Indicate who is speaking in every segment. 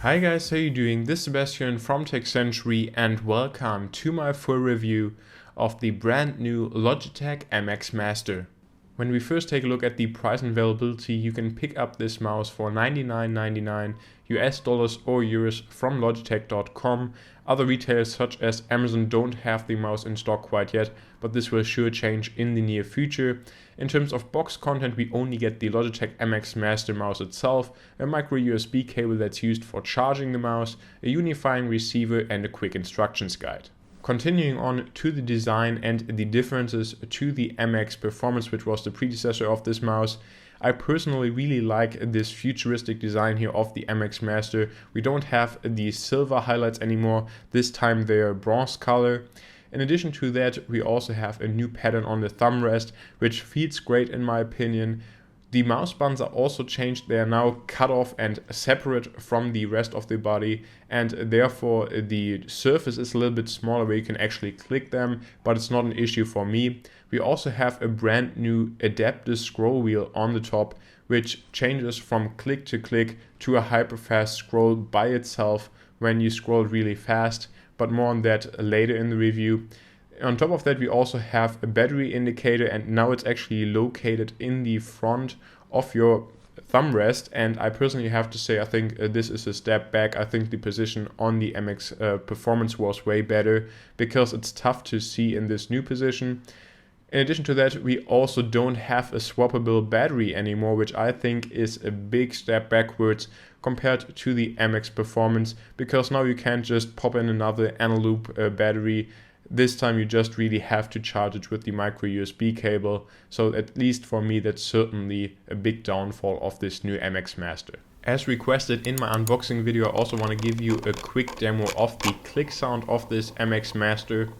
Speaker 1: Hi guys, how you doing? This is Sebastian from techcentury and welcome to my full review of the brand new Logitech MX Master. When we first take a look at the price and availability, you can pick up this mouse for $99.99 US dollars or euros from Logitech.com. Other retailers such as Amazon don't have the mouse in stock quite yet, but this will sure change in the near future. In terms of box content, we only get the Logitech MX Master mouse itself, a micro USB cable that's used for charging the mouse, a unifying receiver and a quick instructions guide. Continuing on to the design and the differences to the MX Performance, which was the predecessor of this mouse. I personally really like this futuristic design here of the MX Master. We don't have the silver highlights anymore, this time they're bronze color. In addition to that, we also have a new pattern on the thumb rest, which feels great in my opinion. The mouse buttons are also changed. They are now cut off and separate from the rest of the body, and therefore the surface is a little bit smaller where you can actually click them, but it's not an issue for me. We also have a brand new adaptive scroll wheel on the top, which changes from click to click to a hyper fast scroll by itself when you scroll really fast, but more on that later in the review. On top of that, we also have a battery indicator, and now it's actually located in the front of your thumb rest, and I personally have to say I think this is a step back. I think the position on the MX Performance was way better because it's tough to see in this new position. In addition to that, we also don't have a swappable battery anymore, which I think is a big step backwards compared to the MX Performance, because now you can't just pop in another analoop battery. This time you just really have to charge it with the micro USB cable, so at least for me that's certainly a big downfall of this new MX Master. As requested in my unboxing video, I also want to give you a quick demo of the click sound of this MX Master.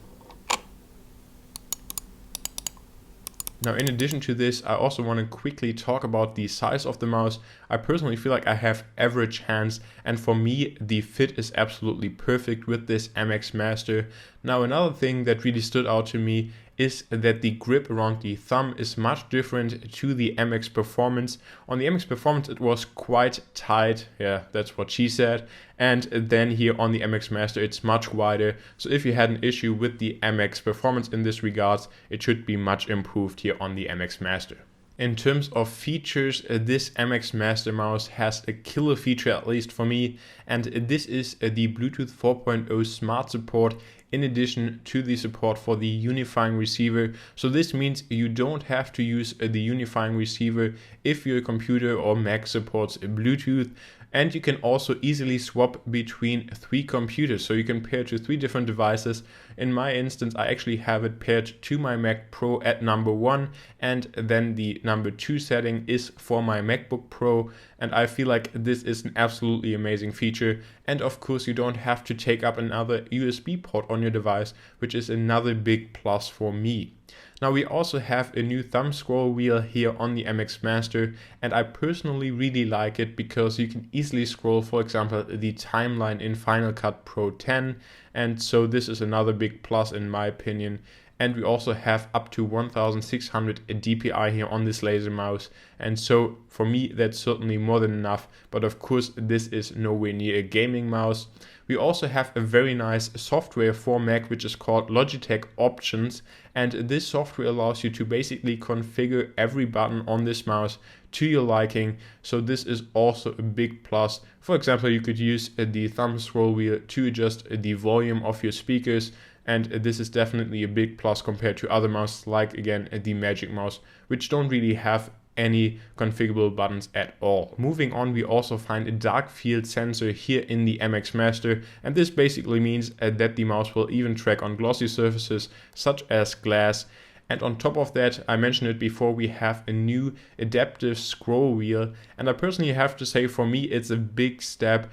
Speaker 1: Now, in addition to this, I also want to quickly talk about the size of the mouse. I personally feel like I have average hands, and for me the fit is absolutely perfect with this MX Master. Now, another thing that really stood out to me is that the grip around the thumb is much different to the MX Performance. On the MX Performance it was quite tight, yeah, that's what she said, and then here on the MX Master it's much wider. So if you had an issue with the MX Performance in this regards, it should be much improved here on the MX Master. In terms of features, this MX Master mouse has a killer feature, at least for me, and this is the Bluetooth 4.0 smart support, in addition to the support for the unifying receiver. So this means you don't have to use the unifying receiver if your computer or Mac supports Bluetooth. And you can also easily swap between 3 computers, so you can pair to 3 different devices. In my instance, I actually have it paired to my Mac Pro at number 1, and then the number 2 setting is for my MacBook Pro, and I feel like this is an absolutely amazing feature. And of course, you don't have to take up another USB port on your device, which is another big plus for me. Now, we also have a new thumb scroll wheel here on the MX Master, and I personally really like it because you can easily scroll, for example, the timeline in Final Cut Pro 10, and so this is another big plus in my opinion. And we also have up to 1600 dpi here on this laser mouse, and so for me that's certainly more than enough, but of course this is nowhere near a gaming mouse. We also have a very nice software for Mac which is called Logitech Options, and this software allows you to basically configure every button on this mouse to your liking, so this is also a big plus. For example, you could use the thumb scroll wheel to adjust the volume of your speakers, and this is definitely a big plus compared to other mouses like, again, the Magic Mouse, which don't really have any configurable buttons at all. Moving on, we also find a dark field sensor here in the MX Master, and this basically means that the mouse will even track on glossy surfaces such as glass. And on top of that, I mentioned it before, we have a new adaptive scroll wheel, and I personally have to say for me it's a big step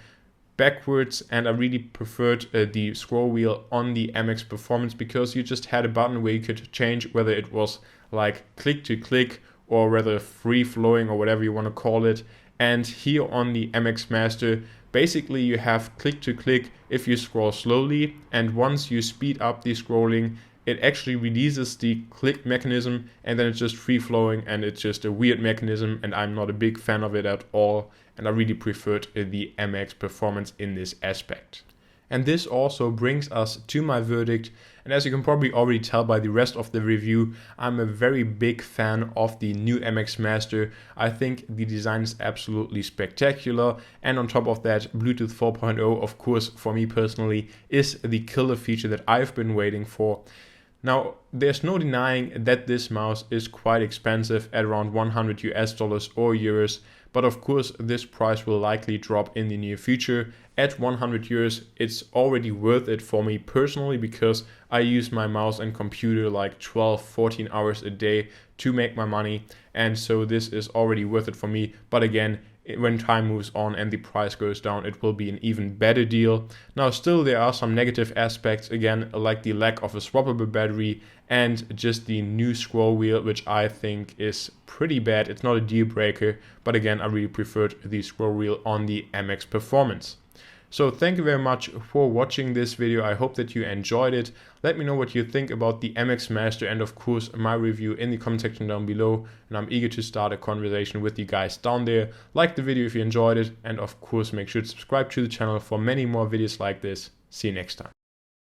Speaker 1: backwards, and I really preferred the scroll wheel on the MX Performance because you just had a button where you could change whether it was like click to click or whether free flowing or whatever you want to call it. And here on the MX Master, basically you have click to click if you scroll slowly, and once you speed up the scrolling, it actually releases the click mechanism and then it's just free flowing, and it's just a weird mechanism, and I'm not a big fan of it at all, and I really preferred the MX performance in this aspect. And this also brings us to my verdict. And as you can probably already tell by the rest of the review, I'm a very big fan of the new MX Master. I think the design is absolutely spectacular. And on top of that, Bluetooth 4.0, of course, for me personally, is the killer feature that I've been waiting for. Now, there's no denying that this mouse is quite expensive at around 100 US dollars or euros. But of course, this price will likely drop in the near future. At 100 euros, it's already worth it for me personally, because I use my mouse and computer like 12-14 hours a day to make my money. And so this is already worth it for me. But again, when time moves on and the price goes down, it will be an even better deal. Now, still there are some negative aspects, again, like the lack of a swappable battery and just the new scroll wheel, which I think is pretty bad. It's not a deal breaker, but again, I really preferred the scroll wheel on the MX Performance. So thank you very much for watching this video. I hope that you enjoyed it. Let me know what you think about the MX Master and of course my review in the comment section down below. And I'm eager to start a conversation with you guys down there. Like the video if you enjoyed it, and of course make sure to subscribe to the channel for many more videos like this. See you next time.